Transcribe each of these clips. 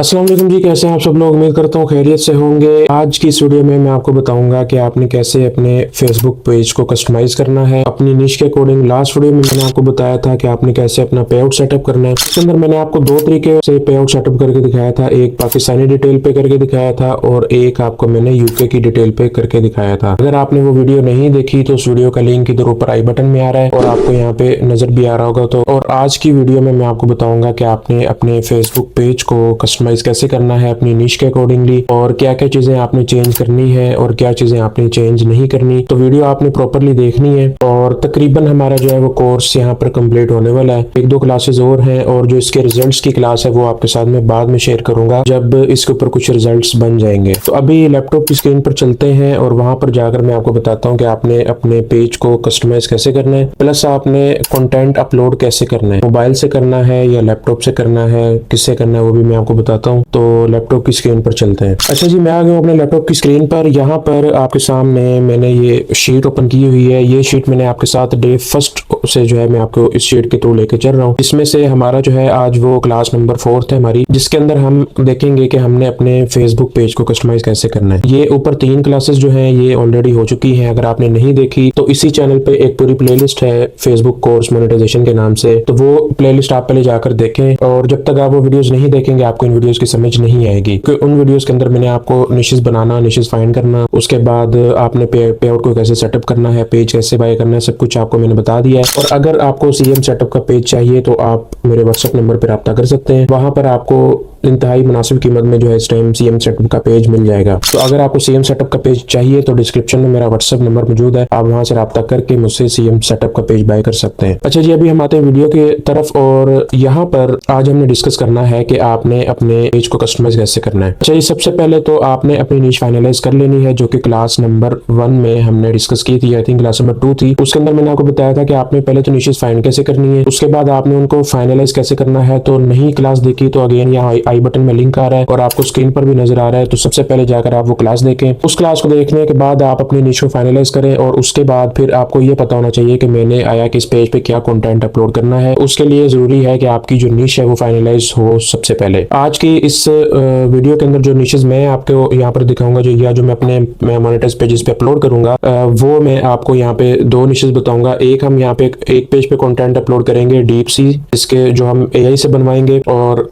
अस्सलाम वालेकुम जी, कैसे हैं आप सब लोग। उम्मीद करता हूँ खैरियत से होंगे। आज की इस वीडियो में मैं आपको बताऊंगा कि आपने कैसे अपने फेसबुक पेज को कस्टमाइज करना है अपनी निश के अकॉर्डिंग। लास्ट वीडियो में मैंने आपको बताया था कि आपने कैसे अपना पे आउट सेटअप करना है। इसके अंदर मैंने आपको दो तरीके से पे आउट सेटअप करके दिखाया था, एक पाकिस्तानी डिटेल पे करके दिखाया था और एक आपको मैंने यूके की डिटेल पे करके दिखाया था। अगर आपने वो वीडियो नहीं देखी तो उस वीडियो का लिंक इधर ऊपर आई बटन में आ रहा है और आपको यहाँ पे नजर भी आ रहा होगा। तो और आज की वीडियो में मैं आपको बताऊंगा कि आपने अपने फेसबुक पेज को कस्टमाइज कैसे करना है अपनी निश के अकॉर्डिंगली, और क्या क्या चीजें आपने चेंज करनी है और क्या चीजें आपने चेंज नहीं करनी। तो वीडियो आपने प्रॉपरली देखनी है। और तकरीबन हमारा जो है वो कोर्स यहाँ पर कंप्लीट होने वाला है। एक दो क्लासेस और हैं और जो इसके रिजल्ट्स की क्लास है वो आपके साथ में बाद में शेयर करूंगा जब इसके ऊपर कुछ रिजल्ट्स बन जाएंगे। तो अभी लैपटॉप की स्क्रीन पर चलते हैं और वहां पर जाकर मैं आपको बताता हूँ कि आपने अपने पेज को कस्टमाइज कैसे करना है, प्लस आपने कंटेंट अपलोड कैसे करना है, मोबाइल से करना है या लैपटॉप से करना है, किससे करना है वो भी मैं आपको बताता हूँ। तो लैपटॉप की स्क्रीन पर चलते हैं। अच्छा जी, मैं आ गया हूँ अपने लैपटॉप की स्क्रीन पर। यहाँ पर आपके सामने मैंने ये शीट ओपन की हुई है। ये शीट मैंने आपके साथ डे फर्स्ट से जो है मैं आपको इस शीट के थ्रू लेके चल रहा हूँ। इसमें से हमारा जो है आज वो क्लास नंबर 4 है हमारी, जिसके अंदर हम देखेंगे कि हमने अपने फेसबुक पेज को कस्टमाइज कैसे करना है। ये ऊपर 3 क्लासेस जो है ये ऑलरेडी हो चुकी है। अगर आपने नहीं देखी तो इसी चैनल पे एक पूरी प्लेलिस्ट है फेसबुक कोर्स मोनेटाइजेशन के नाम से, तो वो प्लेलिस्ट आप पहले जाकर देखें। और जब तक आप वो वीडियोस नहीं देखेंगे आपको इन वीडियोस की समझ नहीं आएगी, क्योंकि उन वीडियोस के अंदर मैंने आपको निशेस बनाना, निशेस फाइंड करना, उसके बाद आपने पे आउट को कैसे सेटअप करना है, पेज कैसे बाय करना है, सब कुछ आपको मैंने बता दिया है। और अगर आपको सीएम सेटअप का पेज चाहिए तो आप मेरे व्हाट्सएप नंबर पर रब्ता कर सकते हैं। वहां पर आपको इंतहाई मुनासिब कीमत में जो है इस टाइम सीएम सेटअप का पेज मिल जाएगा। तो अगर आपको सीएम सेटअप का पेज चाहिए तो डिस्क्रिप्शन में मेरा व्हाट्सएप नंबर मौजूद है, आप वहां से रब्ता करके मुझसे सीएम सेटअप का पेज बाय कर सकते हैं। अच्छा जी, अभी हम आते हैं वीडियो के तरफ और यहाँ पर आज हमने डिस्कस करना है कि आपने अपने पेज को कस्टमाइज कैसे करना है। अच्छा जी, सबसे पहले तो आपने अपनी निश फाइनलाइज कर लेनी है, जो कि क्लास नंबर 1 में हमने डिस्कस की थी। आई थिंक क्लास नंबर 2 थी। उसके अंदर मैंने आपको बताया था कि आपने पहले तो निशेस फाइंड कैसे करनी है, उसके बाद आपने उनको फाइनलाइज कैसे करना है। तो नहीं क्लास देखी तो अगेन यहाँ आई बटन में लिंक आ रहा है और आपको स्क्रीन पर भी नजर आ रहा है। तो सबसे पहले जाकर आप वो क्लास देखें। उस क्लास को देखने के बाद आप अपनी निश को फाइनलाइज करें और उसके बाद फिर आपको ये पता होना चाहिए कि मैंने आया किस पेज पे क्या कंटेंट अपलोड करना है। उसके लिए जरूरी है कि आपकी जो निश है वो फाइनलाइज हो सबसे पहले। आज की इस वीडियो के अंदर जो निशेस मैं आपको यहाँ पर दिखाऊंगा, जो या जो मैं अपने मोनेटाइज पेजेस पे अपलोड करूंगा, वो मैं आपको यहाँ पे 2 निशेस बताऊंगा। एक हम यहाँ पे एक पेज पे कंटेंट अपलोड करेंगे डीप सी, इसके जो हम एआई से बनवाएंगे, और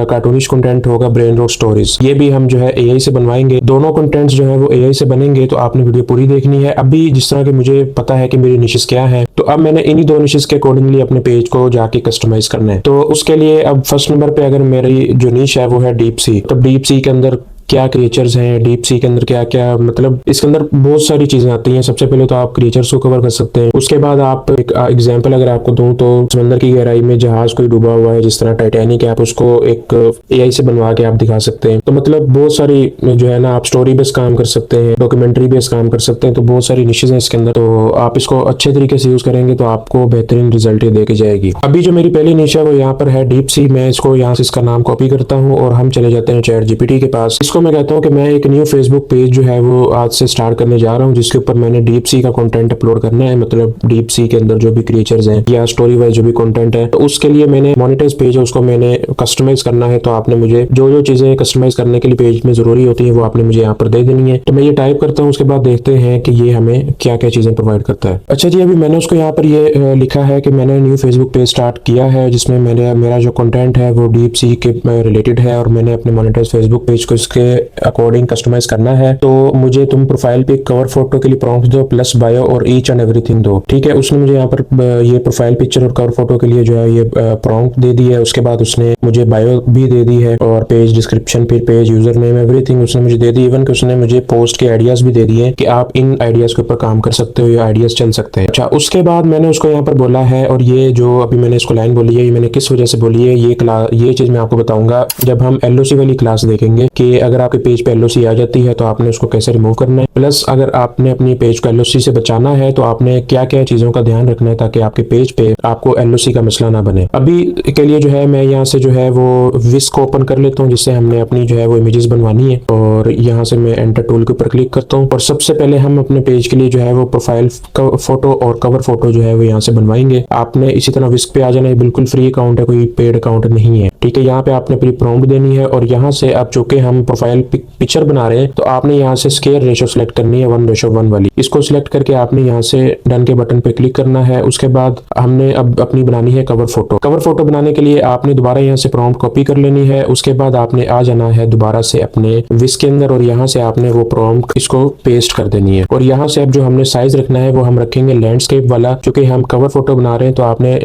कार्टूनिश कंटेंट होगा ब्रेन रॉट स्टोरीज, ये भी हम जो है एआई से बनवाएंगे। दोनों कंटेंट्स जो है वो एआई से बनेंगे। तो आपने वीडियो पूरी देखनी है। अभी जिस तरह की मुझे पता है कि मेरी निशेस क्या है, तो अब मैंने इन्हीं 2 निशेस के अकॉर्डिंगली अपने पेज को जाके कस्टमाइज करना है। तो उसके लिए अब फर्स्ट नंबर पे अगर मेरी जो निश है वो है डीप सी, तो डीप सी के अंदर क्या क्रिएचर्स हैं, डीप सी के अंदर क्या क्या, मतलब इसके अंदर बहुत सारी चीजें आती हैं। सबसे पहले तो आप क्रिएचर्स को कवर कर सकते हैं। उसके बाद आप एक एग्जांपल अगर आपको दूं तो समंदर की गहराई में जहाज कोई डूबा हुआ है जिस तरह टाइटैनिक है, आप उसको एक एआई से बनवा के आप दिखा सकते हैं। तो मतलब बहुत सारी जो है ना, आप स्टोरी बेस्ड काम कर सकते हैं, डॉक्यूमेंट्री बेस्ड काम कर सकते हैं। तो बहुत सारी निशेस हैं इसके अंदर। तो आप इसको अच्छे तरीके से यूज करेंगे तो आपको बेहतरीन रिजल्ट दे के जाएगी। अभी जो मेरी पहली निश है वो यहाँ पर है डीप सी। मैं इसको यहाँ से इसका नाम कॉपी करता हूँ और हम चले जाते हैं चैट जीपीटी के पास। इसको मैं कहता हूँ कि मैं एक न्यू फेसबुक पेज जो है वो आज से स्टार्ट करने जा रहा हूँ, जिसके ऊपर मैंने डीप सी का कंटेंट अपलोड करना है। मतलब डीप सी के अंदर जो भी क्रिएचर्स हैं या स्टोरी वाइज जो भी कंटेंट है, तो उसके लिए मैंने मोनेटाइज पेज है उसको मैंने कस्टमाइज करना है। तो आपने मुझे जो जो चीजें कस्टमाइज करने के लिए पेज में जरूरी होती है वो आपने मुझे यहाँ पर दे देनी है। तो मैं ये टाइप करता हूँ, उसके बाद देखते हैं कि ये हमें क्या क्या चीजें प्रोवाइड करता है। अच्छा जी, अभी मैंने उसको यहाँ पर ये लिखा है कि मैंने न्यू फेसबुक पेज स्टार्ट किया है, जिसमें मेरा जो कंटेंट है वो डीप सी के रिलेटेड है और मैंने अपने मोनेटाइज फेसबुक पेज को इसके अकॉर्डिंग कस्टमाइज करना है। तो मुझे तुम प्रोफाइल पे कवर फोटो के लिए प्रॉम्प्ट दो, प्लस बायो और ईच एंड एवरीथिंग दो। ठीक है, उसने मुझे यहाँ पर ये प्रोफाइल पिक्चर और कवर फोटो के लिए जो है ये प्रॉम्प्ट दे दी है। उसके बाद उसने मुझे बायो भी दे दी है और पेज डिस्क्रिप्शन, फिर पेज यूजर नेम, एवरीथिंग उसने मुझे दे दी। इवन कि उसने मुझे पोस्ट के आइडियाज भी दे दिए कि आप इन आइडियाज के ऊपर काम कर सकते हो, ये आइडियाज चल सकते हैं। अच्छा, उसके बाद मैंने उसको यहाँ पर बोला है, और ये जो अभी मैंने इसको लाइन बोली है ये मैंने किस वजह से बोली है, ये चीज मैं आपको बताऊंगा जब हम एलओसी वाली क्लास देखेंगे, कि अगर अगर आपके पेज पे एलओसी आ जाती है तो आपने उसको कैसे रिमूव करना है, प्लस अगर आपने अपनी पेज को एलओसी से बचाना है तो आपने क्या क्या चीजों का ध्यान रखना है ताकि आपके पेज पे आपको एलओसी का मसला ना बने। अभी के लिए जो है मैं यहाँ से जो है वो विस्क को ओपन कर लेता हूँ जिससे हमने अपनी जो है वो इमेजेस बनवानी है, और यहाँ से मैं एंटर टूल के ऊपर क्लिक करता हूँ और सबसे पहले हम अपने पेज के लिए जो है वो प्रोफाइल फोटो और कवर फोटो जो है वो यहाँ से बनवाएंगे। आपने इसी तरह विस्क पे आ जाना है, बिल्कुल फ्री अकाउंट है, कोई पेड अकाउंट नहीं है, ठीक है। यहाँ पे आपने अपनी प्रॉम्प्ट देनी है और यहाँ से अब चूंकि हम प्रोफाइल पिक्चर बना रहे हैं तो आपने यहाँ से स्केयर रेशो सेलेक्ट करनी है 1:1 वाली। इसको सिलेक्ट करके आपने यहाँ से डन के बटन पे क्लिक करना है। उसके बाद हमने अब अपनी बनानी है कवर फोटो। कवर फोटो बनाने के लिए आपने दोबारा यहाँ से प्रॉम्प्ट कॉपी कर लेनी है। उसके बाद आपने आ जाना है दोबारा से अपने विस्क के अंदर और यहाँ से आपने वो प्रॉम्प्ट इसको पेस्ट कर देनी है। और यहाँ से अब जो हमने साइज रखना है वो हम रखेंगे लैंडस्केप वाला, क्योंकि हम कवर फोटो बना रहे हैं तो आपने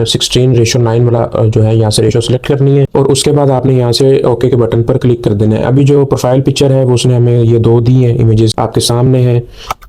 16:9 वाला जो है यहाँ से रेशो सेलेक्ट करनी है और उसके बाद आपने यहाँ से ओके के बटन पर क्लिक कर देना है। अभी जो प्रोफाइल पिक्चर है वो उसने हमें ये 2 दी है इमेजेस, आपके सामने है।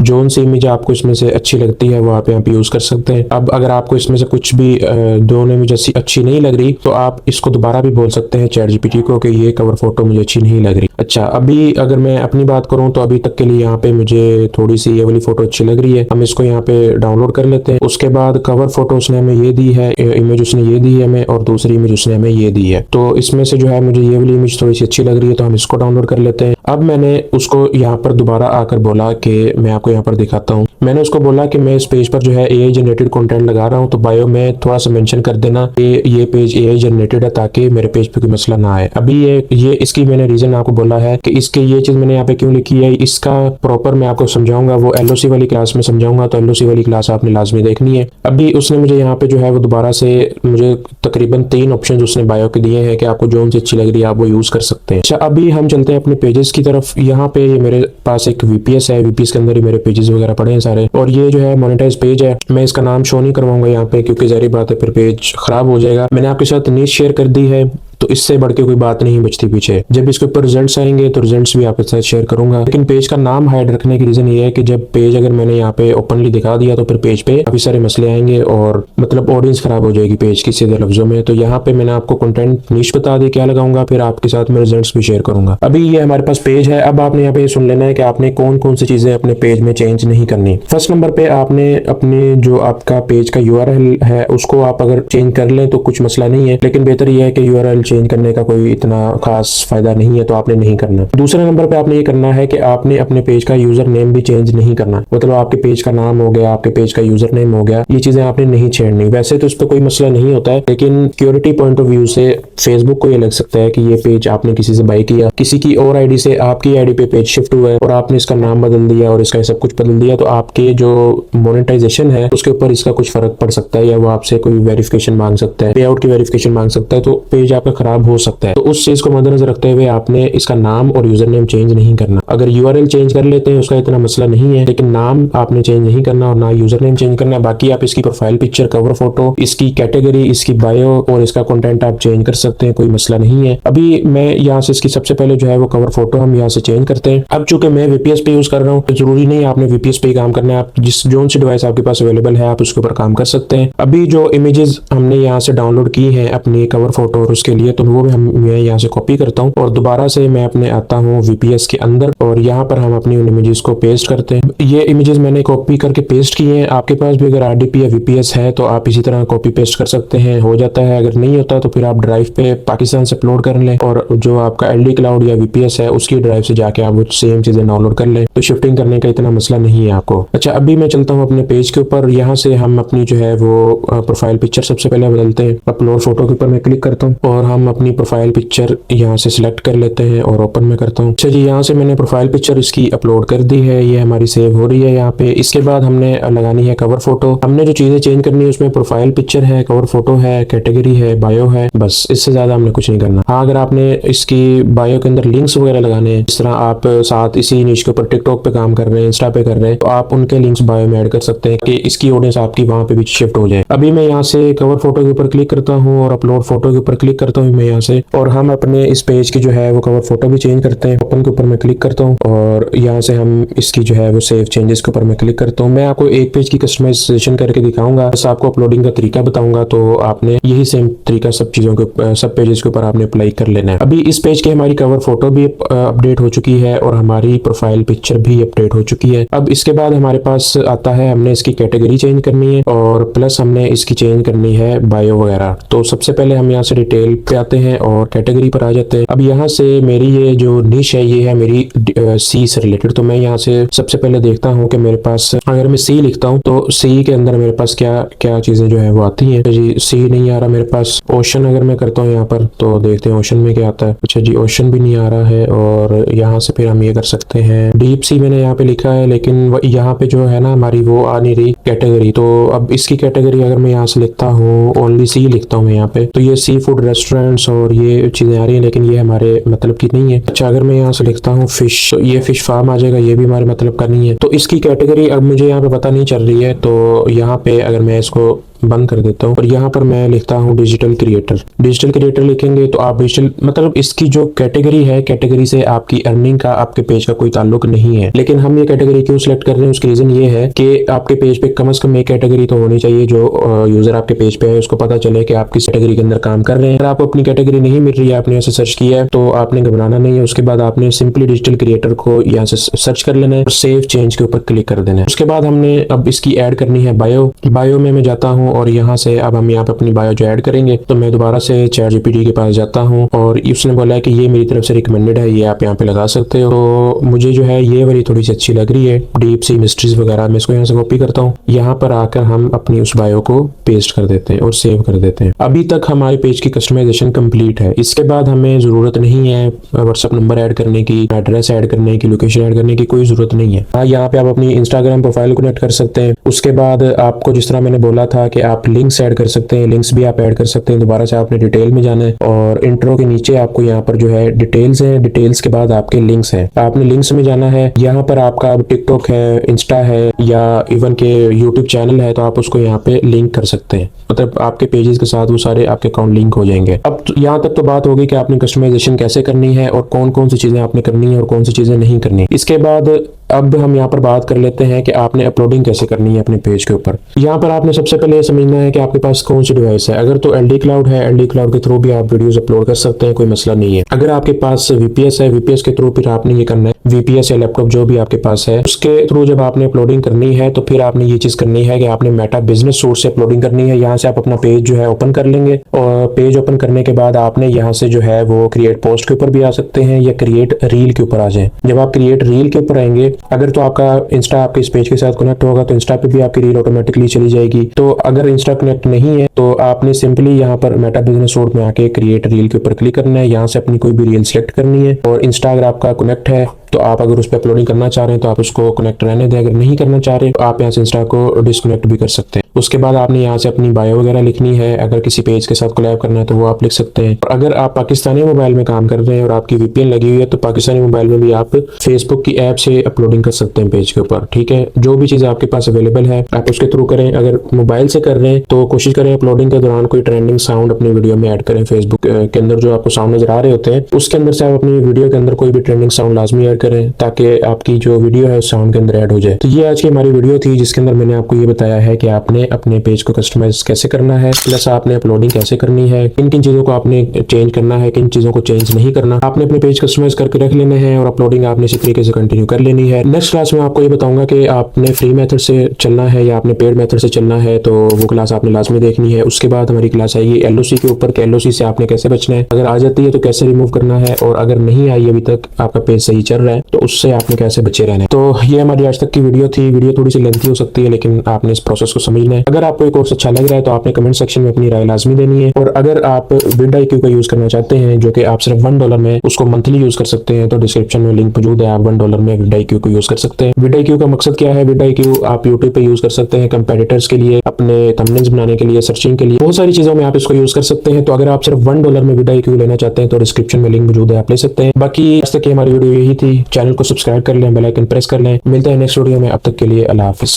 जोन सी इमेज आपको इसमें से अच्छी लगती है वो आप यहाँ पे यूज कर सकते हैं। अब अगर आपको इसमें से कुछ भी दोनों इमेज अच्छी नहीं लग रही तो आप इसको दोबारा भी बोल सकते हैं चैट जीपीटी को कि ये कवर फोटो मुझे अच्छी नहीं लग रही। अच्छा, अभी अगर मैं अपनी बात करूं तो अभी तक के लिए यहाँ पे मुझे थोड़ी सी ये वाली फोटो अच्छी लग रही है। हम इसको यहाँ पे डाउनलोड कर लेते हैं। उसके बाद कवर फोटो उसने हमें ये दी है, इमेज उसने ये दी है हमें, और दूसरी इमेज उसने हमें ये दी है। तो इसमें से जो है मुझे ये वाली इमेज थोड़ी सी अच्छी लग रही है तो हम इसको डाउनलोड कर लेते हैं। अब मैंने उसको यहाँ पर दोबारा आकर बोला कि मैं आपको यहाँ पर दिखाता हूँ। मैंने उसको बोला कि मैं इस पेज पर जो है एआई जनरेटेड कंटेंट लगा रहा हूँ, तो बायो में थोड़ा सा मेंशन कर देना कि ये पेज एआई जनरेटेड है ताकि मेरे पेज पे कोई मसला ना आए। अभी ये इसकी मैंने रीजन आपको बोला है कि इसके ये चीज मैंने यहाँ पे क्यों लिखी है, इसका प्रॉपर मैं आपको समझाऊंगा, वो एलओसी वाली क्लास में समझाऊंगा, तो एलओसी वाली क्लास आपने लाजमी देखनी है। अभी उसने मुझे यहाँ पे जो है वो दोबारा से मुझे तकरीबन 3 ऑप्शन उसने बायो के दिए हैं कि आपको जो सी अच्छी लग रही है आप वो यूज कर सकते हैं। अच्छा, अभी हम चलते हैं अपने पेजेस की तरफ। यहाँ पे ये मेरे पास एक वीपीएस है, वीपीएस के अंदर ही मेरे पेजेस वगैरह पड़े हैं सारे, और ये जो है मोनेटाइज पेज है। मैं इसका नाम शो नहीं करवाऊंगा यहाँ पे क्योंकि जाहिर बात है फिर पेज खराब हो जाएगा। मैंने आपके साथ नीच शेयर कर दी है तो इससे बढ़ के कोई बात नहीं बचती पीछे। जब इसके ऊपर रिजल्ट्स आएंगे तो रिजल्ट्स भी आपके साथ शेयर करूंगा। लेकिन पेज का नाम हाइड रखने की रीजन ये है कि जब पेज अगर मैंने यहाँ पे ओपनली दिखा दिया तो फिर पेज पे काफी सारे मसले आएंगे और मतलब ऑडियंस खराब हो जाएगी पेज की, सीधे लफ्जों में। तो यहाँ पे मैंने आपको कंटेंट नीश बता दी क्या लगाऊंगा, फिर आपके साथ मैं रिजल्ट्स भी शेयर करूंगा। अभी ये हमारे पास पेज है। अब आपने यहाँ पे सुन लेना है कि आपने कौन कौन सी चीजें अपने पेज में चेंज नहीं करनी। फर्स्ट नंबर पे आपने अपने जो आपका पेज का यूआरएल है उसको आप अगर चेंज कर लें तो कुछ मसला नहीं है, लेकिन बेहतर यह है कि यूआरएल चेंज करने का कोई इतना खास फायदा नहीं है तो आपने नहीं करना। दूसरे नंबर पे आपने ये करना है कि आपने अपने पेज का यूजर नेम भी चेंज नहीं करना। मतलब आपके पेज का नाम हो गया, आपके पेज का यूजर नेम हो गया, ये चीजें आपने नहीं छेड़नी। वैसे तो इस पर कोई मसला नहीं होता है, लेकिन सिक्योरिटी पॉइंट ऑफ व्यू से फेसबुक को ये लग सकता है कि ये पेज आपने किसी से बाय किया, किसी की और आईडी से आपकी आईडी पे पेज शिफ्ट हुआ है और आपने इसका नाम बदल दिया और इसका सब कुछ बदल दिया, तो आपके जो मोनेटाइजेशन है उसके ऊपर इसका कुछ फर्क पड़ सकता है, या वो आपसे कोई वेरिफिकेशन मांग सकता है, पे आउट की वेरिफिकेशन मांग सकता है, तो पेज आपका खराब हो सकता है। तो उस चीज को मद्देनजर रखते हुए आपने इसका नाम और यूजर नेम चेंज नहीं करना। अगर यूआरएल चेंज कर लेते हैं उसका इतना मसला नहीं है, लेकिन नाम आपने चेंज नहीं करना और ना यूजर नेम चेंज करना। बाकी आप इसकी प्रोफाइल पिक्चर, कवर फोटो, इसकी कैटेगरी, इसकी बायो और इसका कंटेंट आप चेंज कर सकते हैं, कोई मसला नहीं है। अभी मैं यहाँ से इसकी सबसे पहले जो है वो कवर फोटो हम यहाँ से चेंज करते हैं। अब चूंकि मैं वीपीएस पे यूज कर रहा हूँ तो जरूरी नहीं आपने वीपीएस पे ही काम करना है, आप जिस जोन सी डिवाइस आपके पास अवेलेबल है आप उसके ऊपर काम कर सकते हैं। अभी जो इमेजेस हमने यहाँ से डाउनलोड की है अपनी कवर फोटो और उसके लिए, तो वो मैं यहाँ से कॉपी करता हूँ और दोबारा से मैं अपने आता हूँ वीपीएस के अंदर और यहाँ पर हम अपनी उन इमेजेस को पेस्ट करते हैं। ये इमेजेस मैंने कॉपी करके पेस्ट किए हैं। आपके पास भी अगर आरडीपी या वीपीएस है तो आप इसी तरह कॉपी पेस्ट कर सकते हैं, हो जाता है। अगर नहीं होता तो फिर आप ड्राइव पे पाकिस्तान से अपलोड कर लें और जो आपका एलडी क्लाउड या वीपीएस है उसकी ड्राइव से जाके आप वो सेम चीजें डाउनलोड कर लें, तो शिफ्टिंग करने का इतना मसला नहीं है आपको। अच्छा, अभी मैं चलता हूँ अपने पेज के ऊपर। यहाँ से हम अपनी जो है वो प्रोफाइल पिक्चर सबसे पहले बदलते हैं। अपलोड फोटो के ऊपर मैं क्लिक करता हूँ और हम अपनी प्रोफाइल पिक्चर यहाँ से सिलेक्ट कर लेते हैं और ओपन में करता हूँ। अच्छा जी, यहाँ से मैंने प्रोफाइल पिक्चर इसकी अपलोड कर दी है, ये हमारी सेव हो रही है यहाँ पे। इसके बाद हमने लगानी है कवर फोटो। हमने जो चीजें चेंज करनी है उसमें प्रोफाइल पिक्चर है, कवर फोटो है, कैटेगरी है, बायो है, बस इससे ज्यादा हमने कुछ नहीं करना। हाँ, अगर आपने इसकी बायो के अंदर लिंक्स वगैरह लगाने हैं, इस तरह आप साथ इसी निश के ऊपर टिकटॉक पे काम कर रहे हैं, इंस्टा पे कर रहे हैं, तो आप उनके लिंक्स बायो में ऐड कर सकते हैं कि इसकी ऑडियंस आपकी वहां पे भी शिफ्ट हो जाए। अभी मैं यहाँ से कवर फोटो के ऊपर क्लिक करता हूँ और अपलोड फोटो के ऊपर क्लिक करता हूँ। हूँ मैं यहाँ से, और हम अपने इस पेज की जो है वो कवर फोटो भी चेंज करते हैं। ओपन के ऊपर मैं क्लिक करता हूँ और यहाँ से हम इसकी जो है वो सेव चेंजेस के ऊपर मैं क्लिक करता हूँ। मैं आपको एक पेज की कस्टमाइजेशन करके दिखाऊंगा, बस आपको अपलोडिंग का तरीका बताऊंगा, तो आपने यही सेम तरीका सब चीजों के सब पेजेस के ऊपर आपने अप्लाई कर लेना है। अभी इस पेज की हमारी कवर फोटो भी अपडेट हो चुकी है और हमारी प्रोफाइल पिक्चर भी अपडेट हो चुकी है। अब इसके बाद हमारे पास आता है, हमने इसकी कैटेगरी चेंज करनी है और प्लस हमने इसकी चेंज करनी है बायो वगैरह। तो सबसे पहले हम यहाँ से डिटेल पे आते हैं और कैटेगरी पर आ जाते हैं। अब यहाँ से मेरी ये जो निश है ये है मेरी सी से रिलेटेड। तो मैं यहाँ से सबसे पहले देखता हूँ कि मेरे पास, अगर मैं सी लिखता हूँ तो सी के अंदर मेरे पास क्या क्या चीजें जो है वो आती हैं। जी सी नहीं आ रहा मेरे पास। ओशन अगर मैं करता हूँ यहाँ पर तो देखते हैं ओशन में क्या आता है। अच्छा जी, ओशन भी नहीं आ रहा है। और यहाँ से फिर हम ये कर सकते हैं, डीप सी मैंने यहाँ पे लिखा है, लेकिन यहाँ पे जो है ना हमारी वो आ नहीं रही कैटेगरी। तो अब इसकी कैटेगरी अगर मैं यहाँ से लिखता हूँ, ओनली सी लिखता हूँ यहाँ पे, तो ये सी फूड रेस्टोरेंट्स और ये चीजें आ रही है, लेकिन ये हमारे मतलब की नहीं है। अच्छा, अगर मैं यहाँ से लिखता हूँ फिश, तो ये फिश फार्म आ जाएगा, ये भी हमारे मतलब का नहीं है। तो इसकी कैटेगरी अब मुझे यहाँ पे पता नहीं चल रही है। तो यहाँ पे अगर मैं इसको बंद कर देता हूँ और यहाँ पर मैं लिखता हूँ डिजिटल क्रिएटर। डिजिटल क्रिएटर लिखेंगे तो आप डिजिटल मतलब इसकी जो कैटेगरी है, कैटेगरी से आपकी अर्निंग का, आपके पेज का कोई ताल्लुक नहीं है। लेकिन हम ये कैटेगरी क्यों सिलेक्ट कर रहे हैं, उसकी रीजन ये है कि आपके पेज पे कम से कम एक कैटेगरी तो होनी चाहिए जो यूजर आपके पेज पे है उसको पता चले कि आप किस कैटेगरी के अंदर काम कर रहे हैं। अगर आपको अपनी कैटेगरी नहीं मिल रही है, आपने ऐसे सर्च किया है, तो आपने घबराना नहीं है। उसके बाद आपने सिंपली डिजिटल क्रिएटर को यहाँ से सर्च कर लेना है और सेव चेंज के ऊपर क्लिक कर देना है। उसके बाद हमने अब इसकी ऐड करनी है बायो। बायो में मैं जाता हूँ और यहाँ से अब हम यहाँ पे अपनी बायो जो ऐड करेंगे, तो मैं दोबारा से ChatGPT के पास जाता हूँ और उसने बोला है कि ये मेरी तरफ से रिकमेंडेड है, ये आप यहाँ पे लगा सकते हो। तो मुझे जो है ये वाली थोड़ी सी अच्छी लग रही है, डीप सी मिस्ट्रीज वगैरह। मैं इसको यहाँ से कॉपी करता हूँ, यहाँ पर आकर हम अपनी उस बायो को पेस्ट कर देते हैं और सेव कर देते हैं। अभी तक हमारे पेज की कस्टमाइजेशन कंप्लीट है। इसके बाद हमें जरूरत नहीं है व्हाट्सएप नंबर ऐड करने की, एड्रेस ऐड करने की, लोकेशन ऐड करने की कोई जरूरत नहीं है। हाँ, यहाँ पे आप अपनी इंस्टाग्राम प्रोफाइल कनेक्ट कर सकते हैं। उसके बाद आपको जिस तरह मैंने बोला था कि आप लिंक्स ऐड कर सकते हैं, लिंक्स भी आप ऐड कर सकते हैं। दोबारा से आपने डिटेल में जाना है और इंट्रो के नीचे आपको यहाँ पर जो है डिटेल्स है, डिटेल्स के बाद आपके लिंक्स हैं, आपने लिंक्स में जाना है। यहाँ पर आपका अब टिकटॉक है, इंस्टा है या इवन के यूट्यूब चैनल है, तो आप उसको यहाँ पे लिंक कर सकते हैं। मतलब आपके पेजेस के साथ वो सारे आपके अकाउंट लिंक हो जाएंगे। अब यहाँ तक तो बात होगी कि आपने कस्टमाइजेशन कैसे करनी है और कौन कौन सी चीजें आपने करनी है और कौन सी चीजें नहीं करनी। इसके बाद अब हम यहाँ पर बात कर लेते हैं कि आपने अपलोडिंग कैसे करनी है अपने पेज के ऊपर। यहाँ पर आपने सबसे पहले समझना है कि आपके पास कौन सी डिवाइस है। अगर तो LD क्लाउड है, LD क्लाउड के थ्रू भी आप वीडियोस अपलोड कर सकते हैं, कोई मसला नहीं है। अगर आपके पास VPS है, VPS के थ्रू फिर आपने ये करना है, VPS या लैपटॉप जो भी आपके पास है उसके थ्रू जब आपने अपलोडिंग करनी है तो फिर आपने ये चीज करनी है कि आपने मेटा बिजनेस सूट से अपलोडिंग करनी है। यहाँ से आप अपना पेज जो है ओपन कर लेंगे और पेज ओपन करने के बाद आपने यहाँ से जो है वो क्रिएट पोस्ट के ऊपर भी आ सकते हैं या क्रिएट रील के ऊपर आ जाए। जब आप क्रिएट रील के ऊपर आएंगे, अगर तो आपका इंस्टा आपके इस पेज के साथ कनेक्ट होगा तो इंस्टा पे भी आपकी रील ऑटोमेटिकली चली जाएगी। तो अगर इंस्टा कनेक्ट नहीं है तो आपने सिंपली यहाँ पर मेटा बिजनेस सूट में आके क्रिएट रील के ऊपर क्लिक करना है। यहाँ से अपनी कोई भी रील सिलेक्ट करनी है और इंस्टा अगर आपका कनेक्ट है तो आप अगर उस पर अपलोडिंग करना चाह रहे हैं तो आप उसको कनेक्ट रहने दें। अगर नहीं करना चाह रहे तो आप यहाँ से इंस्टा को डिसकनेक्ट भी कर सकते हैं। उसके बाद आपने यहाँ से अपनी बायो वगैरह लिखनी है। अगर किसी पेज के साथ कोलैब करना है तो वो आप लिख सकते हैं। और अगर आप पाकिस्तानी मोबाइल में काम कर रहे हैं और आपकी VPN लगी हुई है तो पाकिस्तानी मोबाइल में भी आप फेसबुक की ऐप से अपलोडिंग कर सकते हैं पेज के ऊपर। ठीक है, जो भी चीजें आपके पास अवेलेबल है आप उसके थ्रू करें। अगर मोबाइल से कर रहे हैं तो कोशिश करें अपलोडिंग के दौरान कोई ट्रेंडिंग साउंड अपनी वीडियो में ऐड करें। फेसबुक के अंदर जो आपको साउंड नजर आ रहे होते हैं उसके अंदर से आप अपनी वीडियो के अंदर कोई भी ट्रेंडिंग साउंड लाजमी ऐड करें ताकि आपकी जो वीडियो है साउंड के अंदर ऐड हो जाए। तो ये आज की हमारी वीडियो थी जिसके अंदर मैंने आपको ये बताया है कि आपने अपने पेज को कस्टमाइज कैसे करना है, प्लस आपने अपलोडिंग कैसे करनी है, किन किन चीजों को आपने चेंज करना है, किन चीजों को चेंज नहीं करना। आपने अपने पेज कस्टमाइज करके रख लेने हैं और अपलोडिंग आपने इसी तरीके से कंटिन्यू कर लेनी है। नेक्स्ट क्लास में आपको ये बताऊंगा कि आपने फ्री मेथड से चलना है या आपने पेड मेथड से चलना है, तो वो क्लास आपने लाजमी देखनी है। उसके बाद हमारी क्लास आएगी LOC के ऊपर कि LOC से आपने कैसे बचना है, अगर आ जाती है तो कैसे रिमूव करना है, और अगर नहीं आई अभी तक आपका पेज सही चल रहा है तो उससे आपने कैसे बचे रहना है। तो ये हमारी आज तक की वीडियो थी। वीडियो थोड़ी सी लेंथी हो सकती है लेकिन आपने इस प्रोसेस को समझना है। अगर आपको एक कोर्स अच्छा लग रहा है तो आपने कमेंट सेक्शन में अपनी राय लाजमी देनी है। और अगर आप vidIQ का यूज करना चाहते हैं जो कि आप सिर्फ $1 में उसको मंथली यूज कर सकते हैं तो डिस्क्रिप्शन में लिंक मौजूद है, आप $1 में vidIQ को यूज कर सकते हैं। vidIQ का मकसद क्या है, vidIQ आप यूट्यूब पे यूज कर सकते हैं कंपेटिटर्स के लिए, अपने थंबनेल्स बनाने के लिए, सर्चिंग के लिए, बहुत सारी चीजों में आप इसको यूज कर सकते हैं। तो अगर आप सिर्फ $1 में vidIQ लेना चाहते हैं तो डिस्क्रिप्शन में लिंक मौजूद है, आप ले सकते हैं। बाकी आज तक की हमारी वीडियो यही थी। चैनल को सब्सक्राइब कर लें, बेल आइकन प्रेस कर लें। मिलते हैं नेक्स्ट वीडियो में, अब तक के लिए अल्लाह हाफिज।